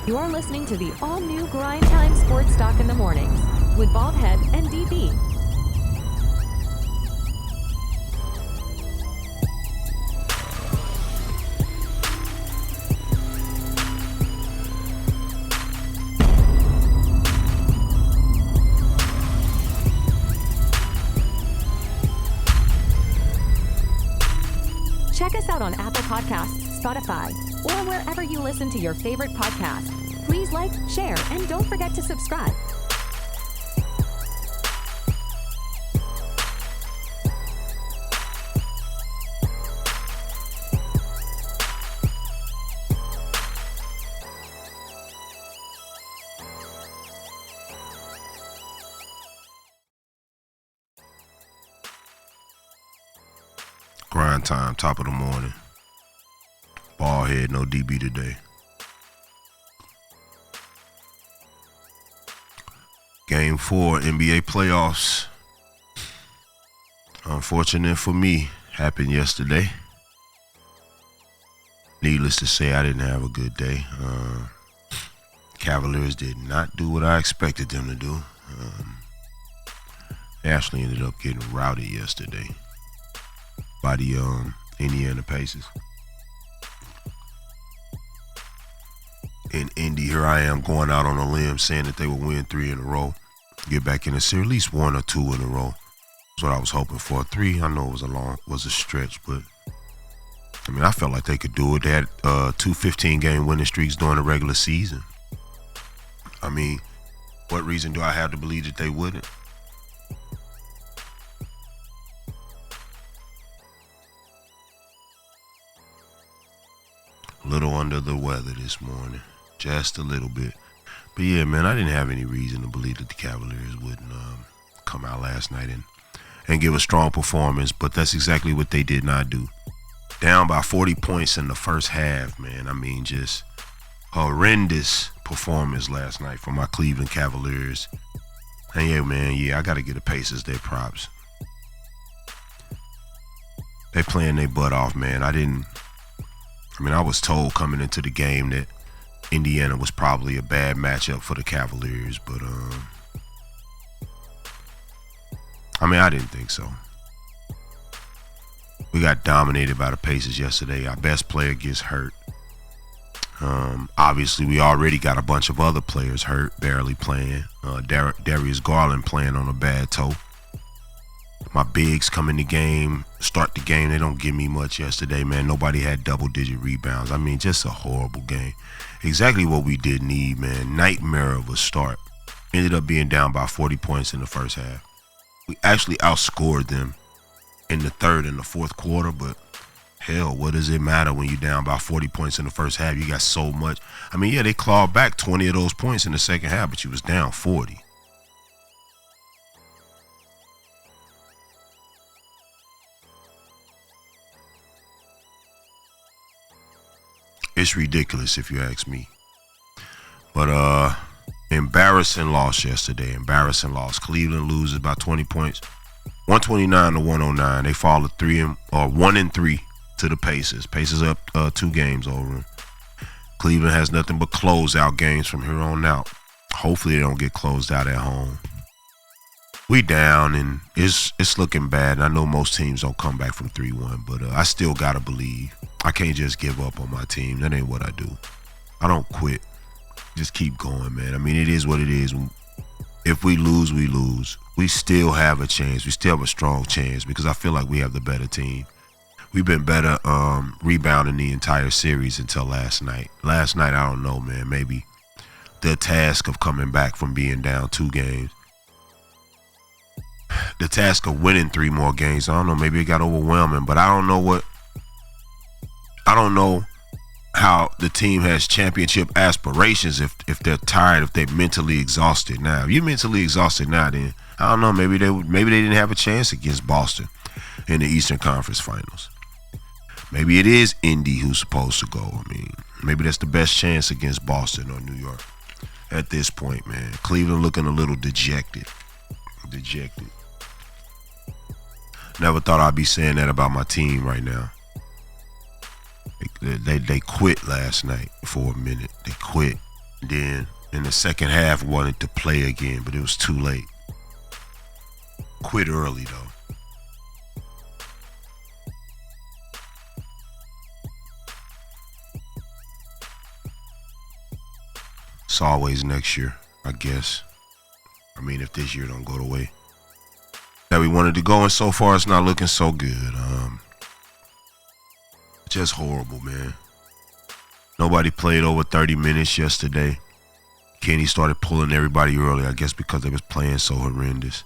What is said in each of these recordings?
You're listening to the all-new Grindtime Sports Talk in the Mornings with Baldhead and DB. Check us out on Apple Podcasts, Spotify, or wherever you listen to your favorite podcast. Please like, share, and don't forget to subscribe. Grind time, top of the morning. Ball head, no DB today. Game 4, NBA playoffs. Unfortunate for me, happened yesterday. Needless to say, I didn't have a good day. Cavaliers did not do what I expected them to do. They actually ended up getting routed yesterday by the Indiana Pacers. In Indy, here I am going out on a limb saying that they will win 3 in a row, get back in the series, at least 1 or 2 in a row. That's what I was hoping for. 3, I know it was a stretch, but I mean, I felt like they could do it. They had 2 15-game winning streaks during the regular season. I mean, what reason do I have to believe that they wouldn't? A little under the weather this morning. Just a little bit. But yeah, man, I didn't have any reason to believe that the Cavaliers wouldn't come out last night and give a strong performance, but that's exactly what they did not do. Down by 40 points in the first half, man. I mean, just horrendous performance last night from my Cleveland Cavaliers. And yeah, man, I got to give the Pacers their props. They playing their butt off, man. I was told coming into the game that Indiana was probably a bad matchup for the Cavaliers, but I didn't think so. We got dominated by the Pacers yesterday. Our best player gets hurt. Obviously, we already got a bunch of other players hurt, barely playing. Darius Garland playing on a bad toe. My bigs come in the game, start the game. They don't give me much yesterday, man. Nobody had double-digit rebounds. I mean, just a horrible game. Exactly what we did need, man. Nightmare of a start. Ended up being down by 40 points in the first half. We actually outscored them in the third and the fourth quarter, but hell, what does it matter when you're down by 40 points in the first half? You got so much. I mean, yeah, they clawed back 20 of those points in the second half, but you was down 40. It's ridiculous if you ask me. But embarrassing loss yesterday. Embarrassing loss. Cleveland loses by 20 points. 129 to 109. They fall to 1-3 to the Pacers. Pacers up 2 games over them. Cleveland has nothing but closeout games from here on out. Hopefully they don't get closed out at home. We down and it's looking bad. I know most teams don't come back from 3-1, but I still gotta believe. I can't just give up on my team. That ain't what I do. I don't quit. Just keep going, man. I mean, it is what it is. If we lose, we lose. We still have a chance. We still have a strong chance because I feel like we have the better team. We've been better rebounding the entire series until last night. Last night, I don't know, man. Maybe the task of coming back from being down 2 games. The task of winning 3 more games. I don't know. Maybe it got overwhelming, but I don't know how the team has championship aspirations if they're tired, if they're mentally exhausted now. If you're mentally exhausted now, then I don't know. Maybe they didn't have a chance against Boston in the Eastern Conference Finals. Maybe it is Indy who's supposed to go. I mean, maybe that's the best chance against Boston or New York at this point, man. Cleveland looking a little dejected. Never thought I'd be saying that about my team right now. They quit last night for a minute. They quit. Then in the second half, wanted to play again, but it was too late. Quit early though. It's always next year, I guess. I mean, if this year don't go the way that we wanted to go, and so far it's not looking so good. Just horrible, man. Nobody played over 30 minutes yesterday. Kenny started pulling everybody early, I guess because they was playing so horrendous.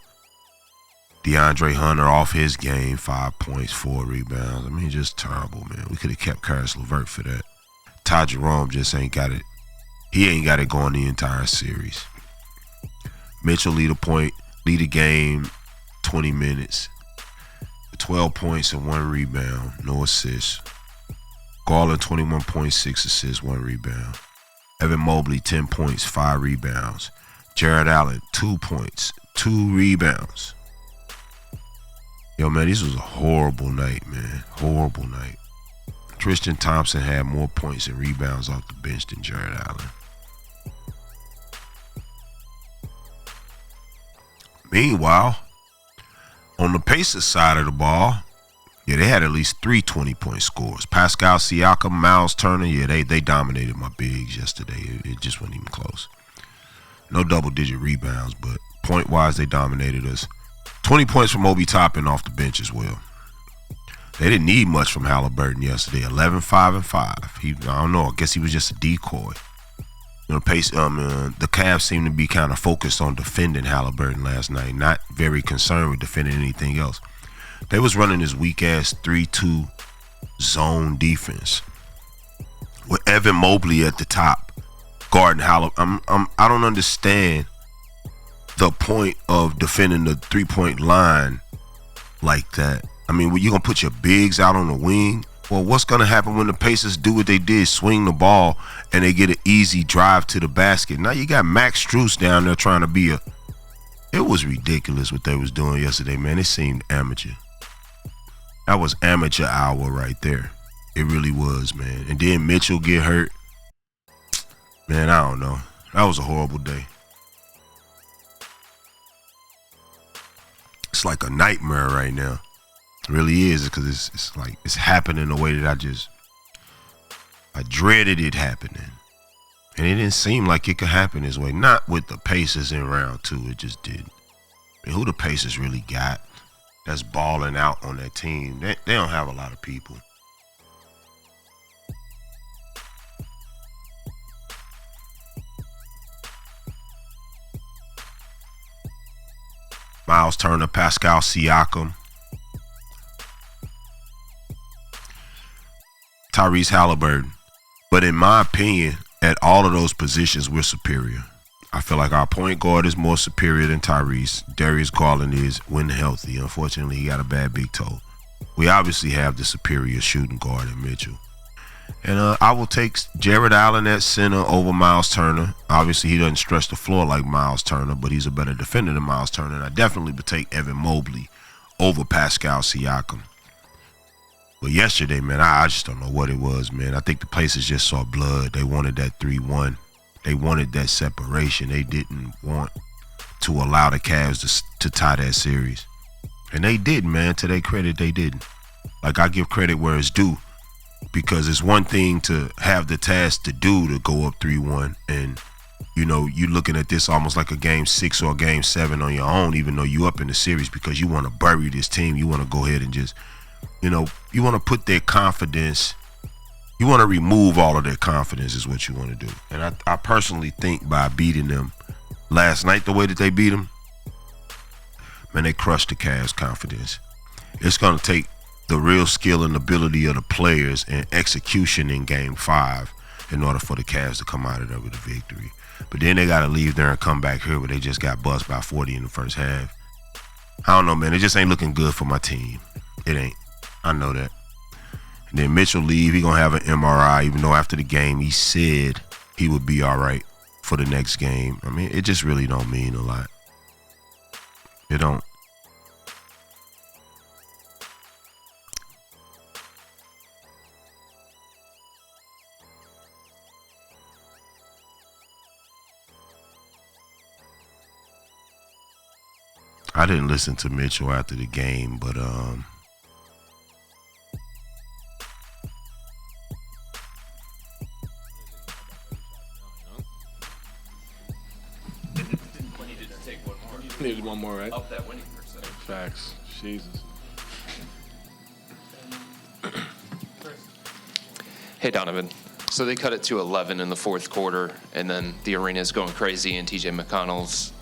DeAndre Hunter off his game, 5 points, 4 rebounds. I mean, just terrible, man. We could have kept Karis LeVert for that. Ty Jerome just ain't got it. He ain't got it going the entire series. Mitchell lead the game, 20 minutes. 12 points and 1 rebound, no assists. Garland, 21.6 assists, 1 rebound. Evan Mobley, 10 points, 5 rebounds. Jared Allen, 2 points, 2 rebounds. Yo, man, this was a horrible night, man. Horrible night. Tristan Thompson had more points and rebounds off the bench than Jared Allen. Meanwhile, on the Pacers side of the ball, yeah, they had at least 3 20-point scores. Pascal Siakam, Miles Turner, yeah, they dominated my bigs yesterday. It just wasn't even close. No double-digit rebounds, but point-wise, they dominated us. 20 points from Obi Toppin off the bench as well. They didn't need much from Halliburton yesterday. 11, 5, and 5. I don't know. I guess he was just a decoy. You know, the Cavs seemed to be kind of focused on defending Halliburton last night, not very concerned with defending anything else. They was running this weak-ass 3-2 zone defense with Evan Mobley at the top, guarding Halliburton. I don't understand the point of defending the three-point line like that. I mean, you're going to put your bigs out on the wing? Well, what's going to happen when the Pacers do what they did, swing the ball, and they get an easy drive to the basket? Now you got Max Strus down there trying to be a... It was ridiculous what they was doing yesterday, man. It seemed amateur. That was amateur hour right there. It really was, man. And then Mitchell get hurt. Man, I don't know. That was a horrible day. It's like a nightmare right now. It really is, because it's like it's happening in a way that I dreaded it happening. And it didn't seem like it could happen this way. Not with the Pacers in round 2. It just didn't. I mean, who the Pacers really got that's balling out on that team? They don't have a lot of people. Miles Turner, Pascal Siakam, Tyrese Halliburton. But in my opinion, at all of those positions, we're superior. I feel like our point guard is more superior than Tyrese. Darius Garland is when healthy. Unfortunately, he got a bad big toe. We obviously have the superior shooting guard in Mitchell. And I will take Jared Allen at center over Miles Turner. Obviously, he doesn't stretch the floor like Miles Turner, but he's a better defender than Miles Turner. And I definitely would take Evan Mobley over Pascal Siakam. But yesterday, man, I just don't know what it was, man. I think the Pacers just saw blood. They wanted that 3-1. They wanted that separation. They didn't want to allow the Cavs to tie that series. And they didn't, man. To their credit, they didn't. Like, I give credit where it's due. Because it's one thing to have the task to do to go up 3-1. And, you know, you're looking at this almost like a game 6 or a game 7 on your own, even though you're up in the series, because you want to bury this team. You want to go ahead and just, you know, you want to put their confidence, you want to remove all of their confidence is what you want to do. And I personally think by beating them last night the way that they beat them, man, they crushed the Cavs' confidence. It's going to take the real skill and ability of the players and execution in game 5 in order for the Cavs to come out of there with a victory. But then they got to leave there and come back here where they just got buzzed by 40 in the first half. I don't know, man. It just ain't looking good for my team. It ain't. I know that. And then Mitchell leave. He going to have an MRI, even though after the game he said he would be all right for the next game. I mean, it just really don't mean a lot. It don't. I didn't listen to Mitchell after the game, but Needed one more, right? Up that winning percentage. Facts. Jesus. Hey, Donovan. So they cut it to 11 in the fourth quarter, and then the arena's going crazy, and TJ McConnell's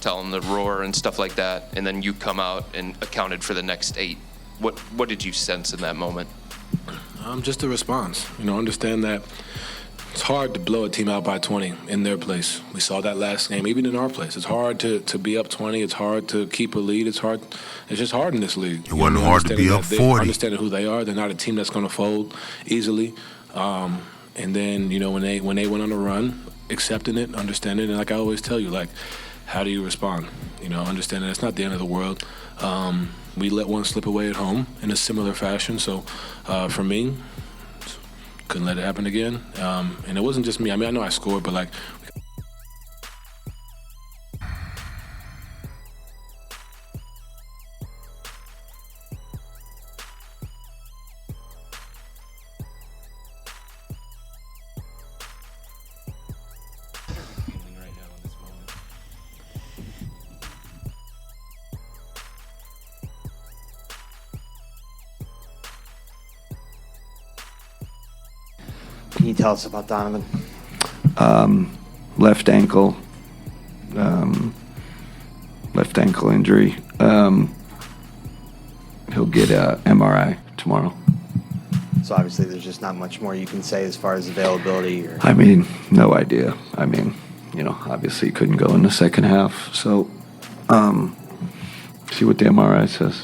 telling the roar and stuff like that, and then you come out and accounted for the next 8. What did you sense in that moment? Just a response. Understand that it's hard to blow a team out by 20 in their place. We saw that last game, even in our place. It's hard to be up 20. It's hard to keep a lead. It's just hard in this league. It wasn't hard to be up 40. Understanding who they are. They're not a team that's going to fold easily. And then, when they went on a run, accepting it, understanding it, and like I always tell you, like, how do you respond? Understanding it's not the end of the world. We let one slip away at home in a similar fashion. So for me, couldn't let it happen again. And it wasn't just me. I mean, I know I scored, but like. Can you tell us about Donovan? Left ankle injury. He'll get a MRI tomorrow. So obviously there's just not much more you can say as far as availability. I mean, no idea. I mean, obviously he couldn't go in the second half. So, see what the MRI says.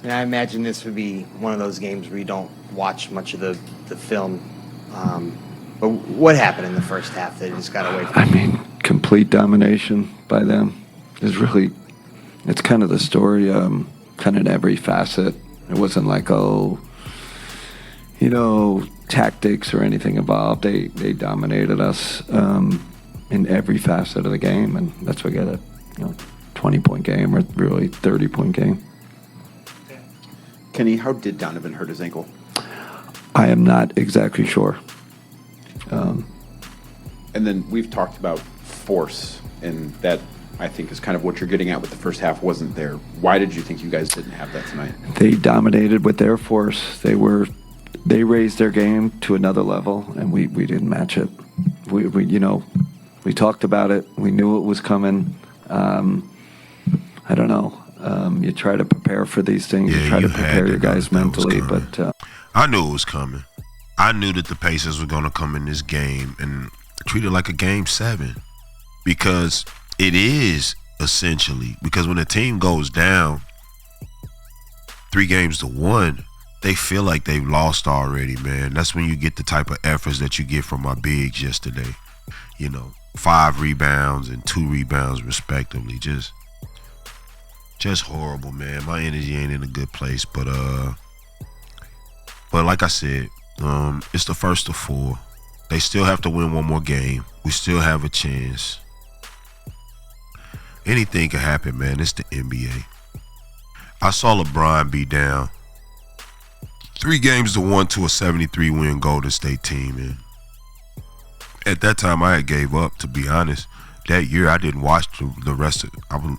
And I imagine this would be one of those games where you don't watch much of the film. But what happened in the first half that just got away from I mean, complete domination by them. It's kind of the story, kind of in every facet. It wasn't like, tactics or anything involved. They dominated us in every facet of the game, and that's what got a 20-point game or really 30-point game. Kenny, how did Donovan hurt his ankle? I am not exactly sure. And then we've talked about force, and that I think is kind of what you're getting at with the first half wasn't there. Why did you think you guys didn't have that tonight? They dominated with their force. They raised their game to another level, and we didn't match it. We talked about it. We knew it was coming. I don't know. You try to prepare for these things. Yeah, you try to prepare your guys mentally, but I knew it was coming. I knew that the Pacers were going to come in this game and treat it like a game 7, because it is essentially, because when a team goes down 3-1, they feel like they've lost already, man. That's when you get the type of efforts that you get from our bigs yesterday. 5 rebounds and 2 rebounds respectively. Just horrible, man. My energy ain't in a good place, but like I said, it's the first of 4. They still have to win one more game. We still have a chance. Anything can happen, man. It's the NBA. I saw LeBron be down 3-1 to a 73-win Golden State team, and at that time I had gave up, to be honest. That year I didn't watch the rest of it. I was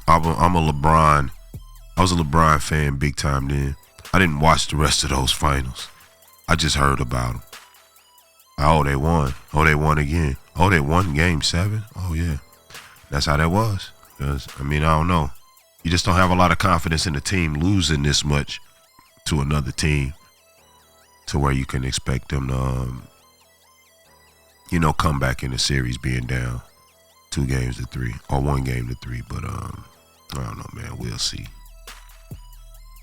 a LeBron fan big time then. I didn't watch the rest of those finals. I just heard about them. Oh, they won. Oh, they won again. Oh, they won game 7. Oh, yeah. That's how that was. Because, I don't know. You just don't have a lot of confidence in the team losing this much to another team to where you can expect them to, come back in the series being down 2-3 or 1-3. But, I don't know, man. We'll see.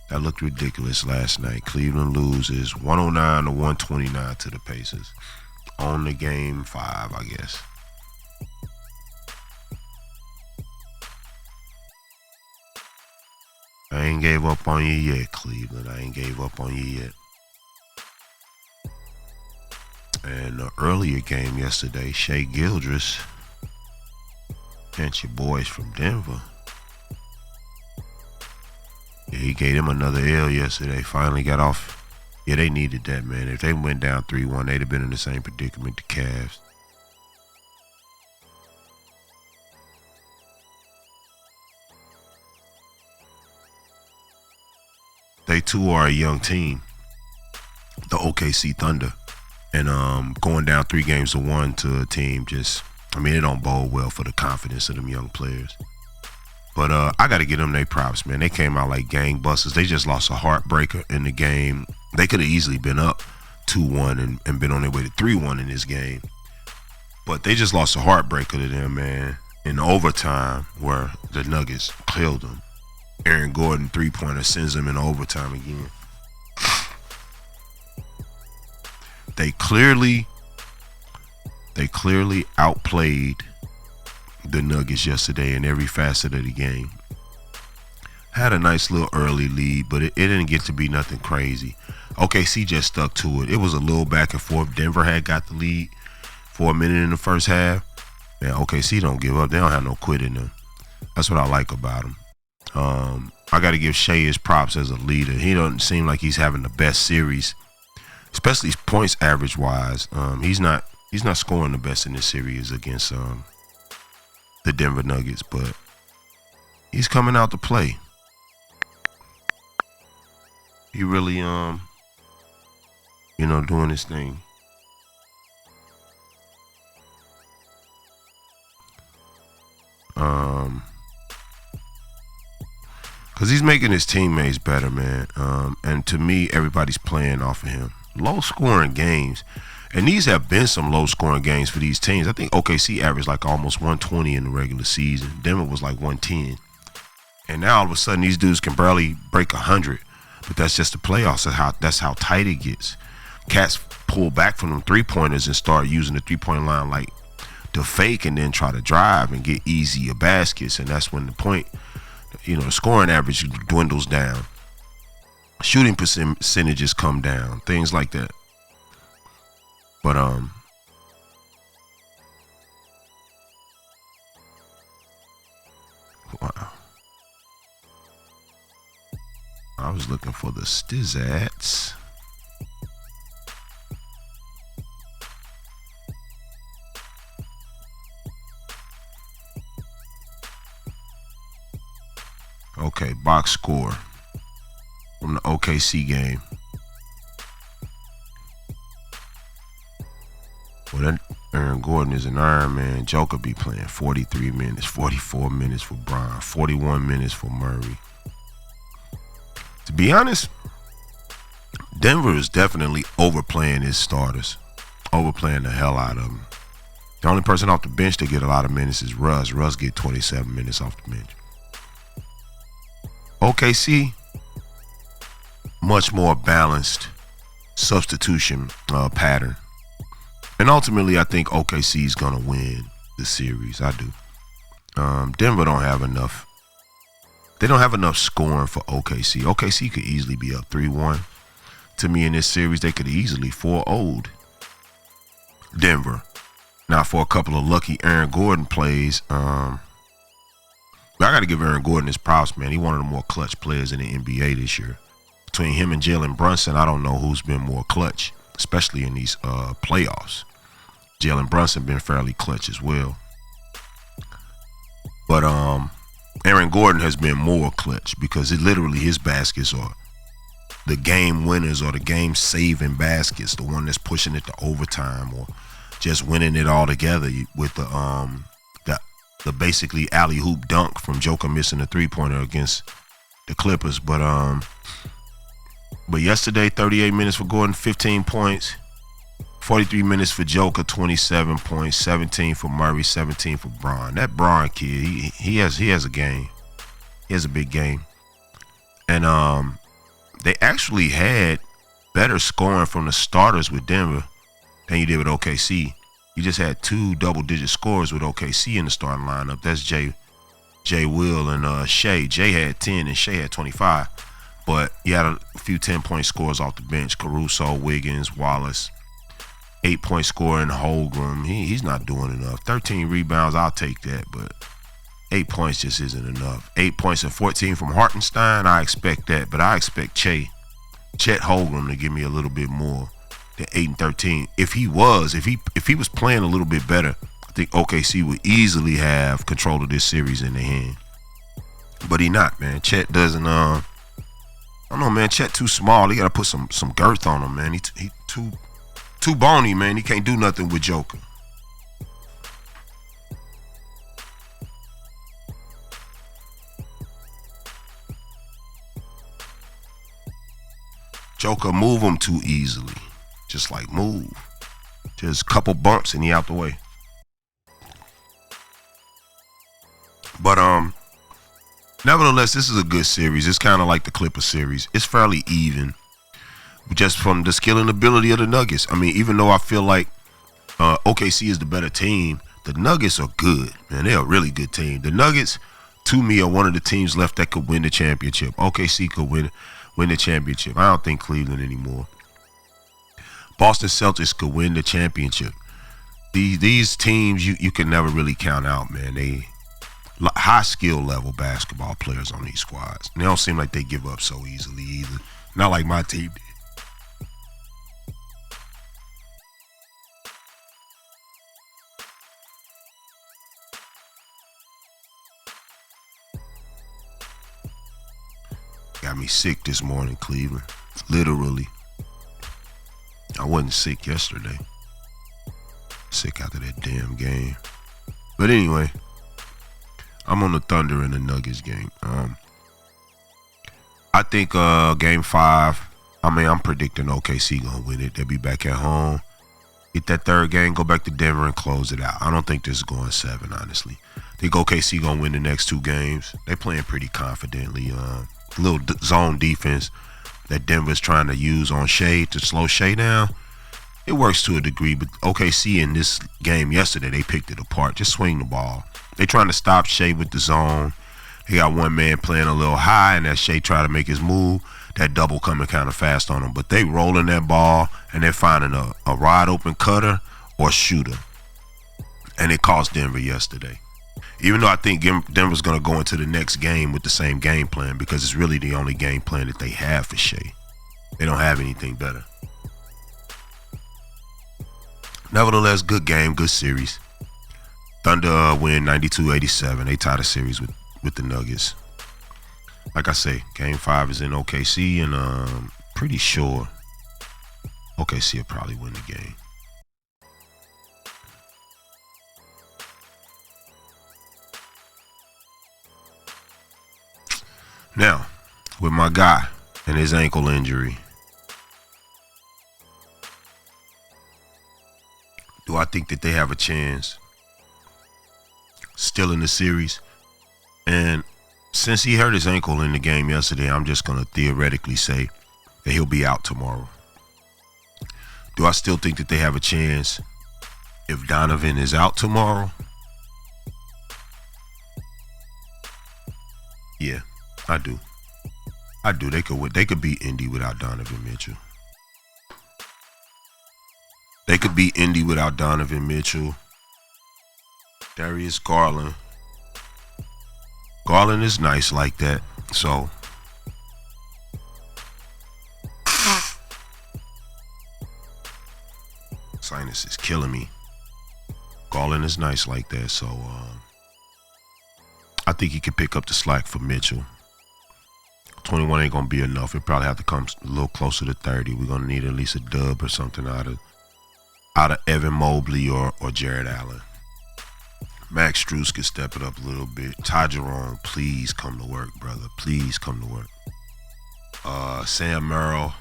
That looked ridiculous last night. Cleveland loses 109-129 to the Pacers on the game 5, I guess. I ain't gave up on you yet, Cleveland. I ain't gave up on you yet. And the earlier game yesterday, Shai Gilgeous and your boys from Denver Yeah, he gave them another L yesterday. Finally got off. Yeah, they needed that, man. If they went down 3-1, they'd have been in the same predicament the Cavs. They too are a young team, the OKC Thunder, and going down 3-1 to a team it don't bode well for the confidence of them young players. But I got to give them their props, man. They came out like gangbusters. They just lost a heartbreaker in the game. They could have easily been up 2-1 and been on their way to 3-1 in this game. But they just lost a heartbreaker to them, man, in overtime where the Nuggets killed them. Aaron Gordon 3-pointer sends them in overtime again. They clearly outplayed the Nuggets yesterday in every facet of the game. Had a nice little early lead, but it didn't get to be nothing crazy. OKC just stuck to it. It was a little back and forth. Denver had got the lead for a minute in the first half. Man, OKC don't give up. They don't have no quit in them. That's what I like about them. I got to give Shea his props as a leader. He doesn't seem like he's having the best series, especially points average wise. He's not scoring the best in this series against the Denver Nuggets, but he's coming out to play. He really doing his thing. Because he's making his teammates better, man. And to me, everybody's playing off of him. Low-scoring games. And these have been some low-scoring games for these teams. I think OKC averaged like almost 120 in the regular season. Denver was like 110. And now all of a sudden, these dudes can barely break 100. But that's just the playoffs. That's how tight it gets. Cats pull back from them three-pointers and start using the three-point line like to fake and then try to drive and get easier baskets. And that's when the scoring average dwindles down. Shooting percentages come down. Things like that. But wow. I was looking for the Stizzats. Okay, box score from the OKC game. Well, that Aaron Gordon is an Iron Man. Joker be playing 43 minutes, 44 minutes for Bron, 41 minutes for Murray. To be honest, Denver is definitely overplaying his starters, overplaying the hell out of them. The only person off the bench to get a lot of minutes is Russ. Russ get 27 minutes off the bench. OKC, much more balanced substitution pattern. And ultimately, I think OKC is going to win the series. I do. Denver don't have enough. They don't have enough scoring for OKC. OKC could easily be up 3-1. To me, in this series, they could easily 4-0'd Denver. Now, for a couple of lucky Aaron Gordon plays, I got to give Aaron Gordon his props, man. He's one of the more clutch players in the NBA this year. Between him and Jalen Brunson, I don't know who's been more clutch, especially in these playoffs. Jalen Brunson been fairly clutch as well. But Aaron Gordon has been more clutch because his baskets are the game winners or the game saving baskets, the one that's pushing it to overtime or just winning it all together with the basically alley-hoop dunk from Joker missing a three-pointer against the Clippers. But yesterday, 38 minutes for Gordon, 15 points. 43 minutes for Joker, 27 points. 17 for Murray, 17 for Bron. That Bron kid, he has a game. He has a big game. And they actually had better scoring from the starters with Denver than you did with OKC. You just had 2 double-digit scores with OKC in the starting lineup. That's Jay Will and Shea. Jay had 10 and Shea had 25. But you had a few 10-point scores off the bench. Caruso, Wiggins, Wallace. 8-point score in Holmgren. He's not doing enough. 13 rebounds, I'll take that. But 8 points just isn't enough. 8 points and 14 from Hartenstein, I expect that, but I expect Chet Holmgren to give me a little bit more than 8 and 13. If he was playing a little bit better, I think OKC would easily have control of this series in their hand. But he not, man. Chet doesn't. I don't know, man. Chet too small. He gotta put some girth on him, man. He too bony, man. He can't do nothing with Joker. Joker move him too easily. Just like move. Just a couple bumps and he out the way. But nevertheless, this is a good series. It's kind of like the Clippers series. It's fairly even, just from the skill and ability of the Nuggets. I mean, even though I feel like OKC is the better team, the Nuggets are good, man. They're a really good team. The Nuggets, to me, are one of the teams left that could win the championship. OKC could win the championship. I don't think Cleveland anymore. Boston Celtics could win the championship. These teams you can never really count out, man. They high skill level basketball players on these squads. And they don't seem like they give up so easily either. Not like my team did. Got me sick this morning, Cleveland. Literally. I wasn't sick yesterday. Sick after that damn game. But anyway, I'm on the Thunder and the Nuggets game. I think game 5, I'm predicting OKC gonna win it. They'll be back at home. Get that third game, go back to Denver and close it out. I don't think this is going 7, honestly. I think OKC gonna win the next 2 games. They playing pretty confidently. Little zone defense that Denver's trying to use on Shea to slow Shea down. It works to a degree, but OKC in this game yesterday, they picked it apart. Just swing the ball. They trying to stop Shea with the zone. He got one man playing a little high, and that Shea trying to make his move. That double coming kind of fast on him. But they rolling that ball, and they're finding a wide open cutter or shooter. And it cost Denver yesterday. Even though I think Denver's going to go into the next game with the same game plan, because it's really the only game plan that they have for Shea. They don't have anything better. Nevertheless, good game, good series. Thunder win 92-87. They tie the series with the Nuggets. Like I say, game 5 is in OKC, and pretty sure OKC will probably win the game. Now, with my guy and his ankle injury, do I think that they have a chance still in the series? And since he hurt his ankle in the game yesterday, I'm just going to theoretically say that he'll be out tomorrow. Do I still think that they have a chance if Donovan is out tomorrow? Yeah, I do. They could win. They could beat Indy without Donovan Mitchell. They could beat Indy without Donovan Mitchell. Darius Garland. Garland is nice like that. So sinus is killing me. Garland is nice like that. So I think he can pick up the slack for Mitchell. 21 ain't gonna be enough. It probably have to come a little closer to 30. We're gonna need at least a dub or something out of Evan Mobley or Jared Allen. Max Strus could step it up a little bit. Ty Jerome, please come to work, brother. Please come to work. Sam Merrill.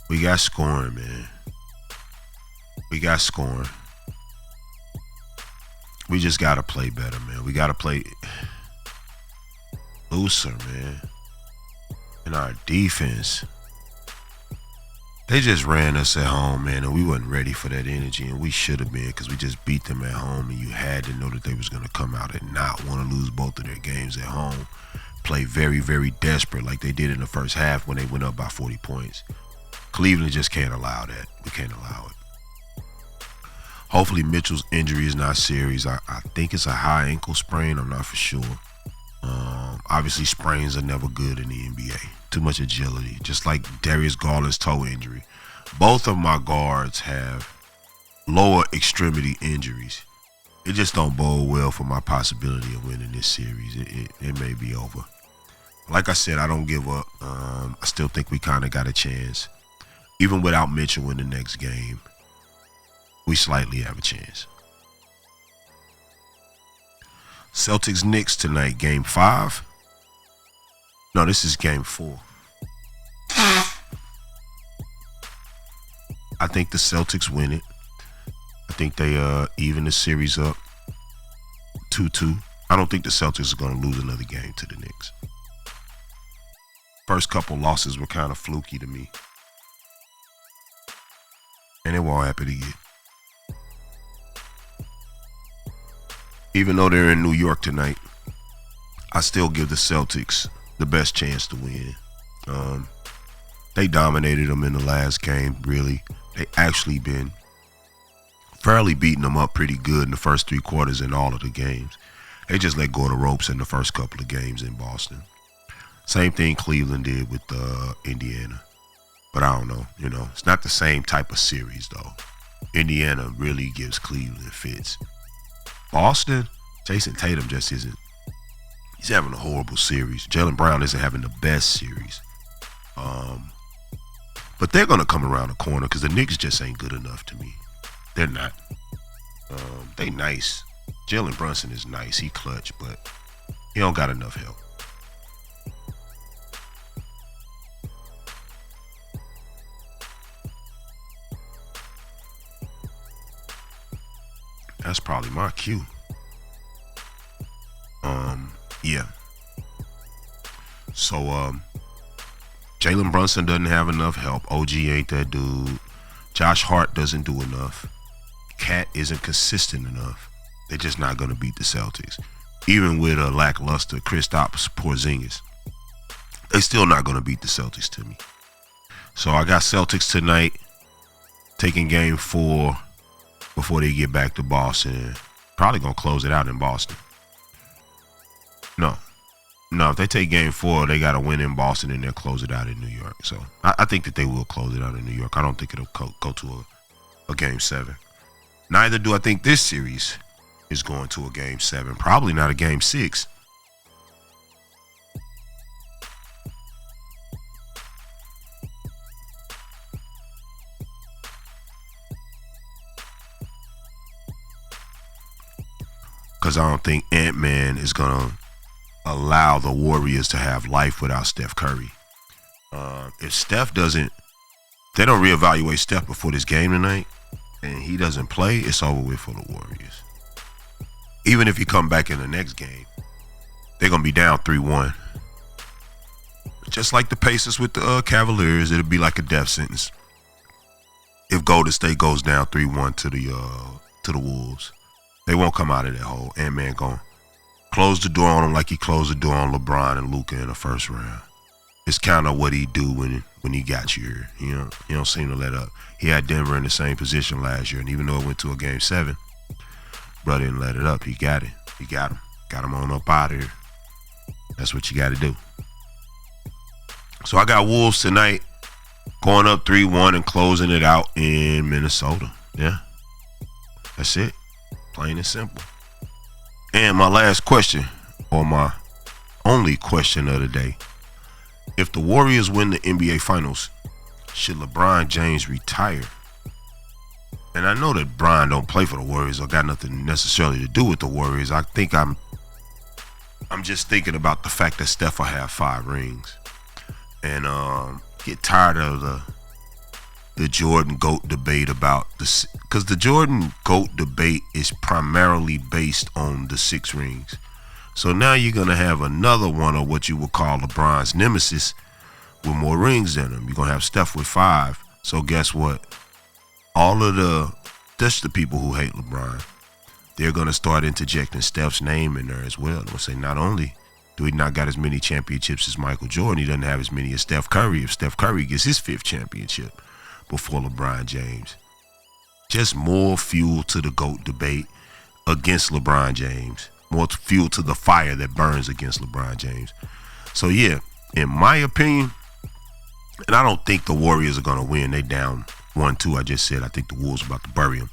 We got scoring, man. We got scoring. We just gotta play better, man. We gotta play looser, man. And our defense, they just ran us at home, man, and we wasn't ready for that energy, and we should have been, because we just beat them at home, and you had to know that they was going to come out and not want to lose both of their games at home. Play very, very desperate like they did in the first half when they went up by 40 points. Cleveland just can't allow that. We can't allow it. Hopefully Mitchell's injury is not serious. I think it's a high ankle sprain. I'm not for sure. Obviously, sprains are never good in the NBA. Too much agility. Just like Darius Garland's toe injury. Both of my guards have lower extremity injuries. It just don't bode well for my possibility of winning this series. It may be over. Like I said, I don't give up. I still think we kind of got a chance. Even without Mitchell in the next game, we slightly have a chance. Celtics-Knicks tonight, Game 5. No, this is Game 4. I think the Celtics win it. I think they even the series up 2-2. I don't think the Celtics are going to lose another game to the Knicks. First couple losses were kind of fluky to me. And it won't happen again. Even though they're in New York tonight, I still give the Celtics the best chance to win. They dominated them in the last game, really. They actually been fairly beating them up pretty good in the first 3 quarters in all of the games. They just let go of the ropes in the first couple of games in Boston. Same thing Cleveland did with Indiana. But I don't know, it's not the same type of series, though. Indiana really gives Cleveland fits. Boston, Jason Tatum just isn't. He's having a horrible series. Jaylen Brown isn't having the best series. But they're going to come around the corner because the Knicks just ain't good enough to me. They're not. They nice. Jalen Brunson is nice. He clutch, but he don't got enough help. That's probably my cue. Yeah. So, Jalen Brunson doesn't have enough help. OG ain't that dude. Josh Hart doesn't do enough. Cat isn't consistent enough. They're just not going to beat the Celtics. Even with a lackluster Kristaps Porzingis, they still not going to beat the Celtics to me. So I got Celtics tonight, taking Game 4 before they get back to Boston. Probably going to close it out in Boston. No, if they take Game 4, they got to win in Boston and they'll close it out in New York. So I think that they will close it out in New York. I don't think it'll go to a Game 7. Neither do I think this series is going to a Game 7. Probably not a Game 6. Because I don't think Ant-Man is going to allow the Warriors to have life without Steph Curry. If they don't reevaluate Steph before this game tonight, and he doesn't play, it's over with for the Warriors. Even if he come back in the next game, they're going to be down 3-1. Just like the Pacers with the Cavaliers, it'll be like a death sentence if Golden State goes down 3-1 to the Wolves. They won't come out of that hole. Ant-Man going to close the door on them like he closed the door on LeBron and Luka in the first round. It's kind of what he do when he got you here. He don't seem to let up. He had Denver in the same position last year, and even though it went to a Game 7, bro didn't let it up. He got it. He got him. Got him on up out of here. That's what you got to do. So I got Wolves tonight going up 3-1 and closing it out in Minnesota. Yeah. That's it. Plain and simple. And my last question, or my only question of the day. If the Warriors win the NBA Finals, should LeBron James retire? And I know that Bron don't play for the Warriors or got nothing necessarily to do with the Warriors. I think I'm just thinking about the fact that Steph will have 5 rings. And get tired of the Jordan GOAT debate about this, because the Jordan GOAT debate is primarily based on the 6 rings. So now you're going to have another one of what you would call LeBron's nemesis with more rings than him. You're going to have Steph with 5. So guess what? That's the people who hate LeBron. They're going to start interjecting Steph's name in there as well. They'll say not only do he not got as many championships as Michael Jordan, he doesn't have as many as Steph Curry. If Steph Curry gets his 5th championship before LeBron James just more fuel to the GOAT debate against LeBron James. More fuel to the fire that burns against LeBron James. So, yeah, in my opinion, and I don't think the Warriors are going to win. They down 1-2. I just said I think the Wolves are about to bury them.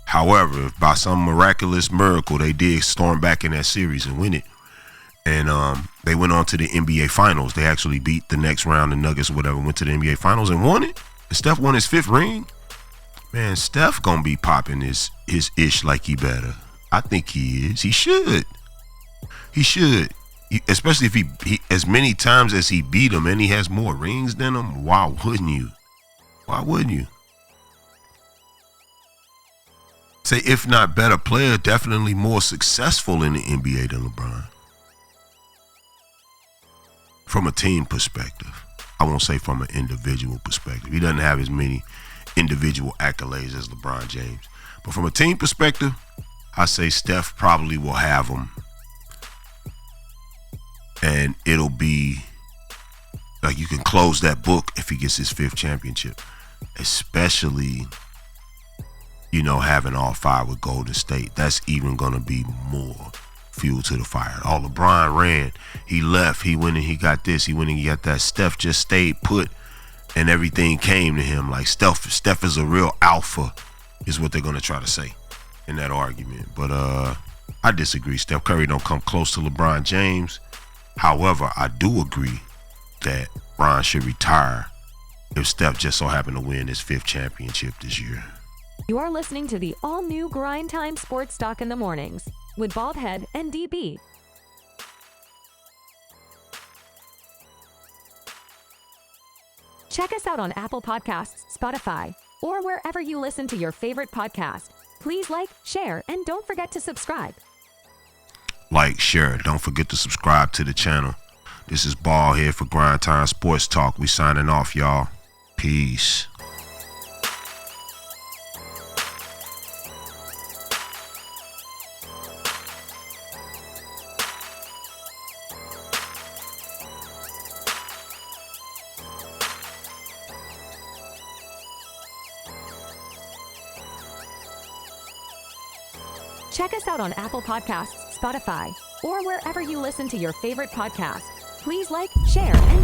However, if by some miraculous miracle they did storm back in that series and win it, and they went on to the NBA Finals. They actually beat the next round, the Nuggets or whatever, went to the NBA Finals and won it. And Steph won his 5th ring. Man, Steph going to be popping his ish like he better. I think he is. He should. He should. Especially if he as many times as he beat him and he has more rings than him, why wouldn't you? Why wouldn't you? Say, if not better player, definitely more successful in the NBA than LeBron. From a team perspective. I won't say from an individual perspective. He doesn't have as many individual accolades as LeBron James. But from a team perspective, I say Steph probably will have them. And it'll be like you can close that book if he gets his 5th championship. Especially, you know, having all 5 with Golden State. That's even going to be more fuel to the fire. Oh, LeBron ran. He left. He went and he got this. He went and he got that. Steph just stayed put and everything came to him. Like Steph is a real alpha is what they're going to try to say in that argument. But I disagree. Steph Curry don't come close to LeBron James. However, I do agree that Bron should retire if Steph just so happened to win his 5th championship this year. You are listening to the all-new Grindtime Sports Talk in the Mornings with Baldhead and DB. Check us out on Apple Podcasts, Spotify, or wherever you listen to your favorite podcast. Please like, share, and don't forget to subscribe. Like, share. Don't forget to subscribe to the channel. This is Ball here for Grindtime Sports Talk. We signing off, y'all. Peace. Check us out on Apple Podcasts, Spotify, or wherever you listen to your favorite podcast. Please like, share, and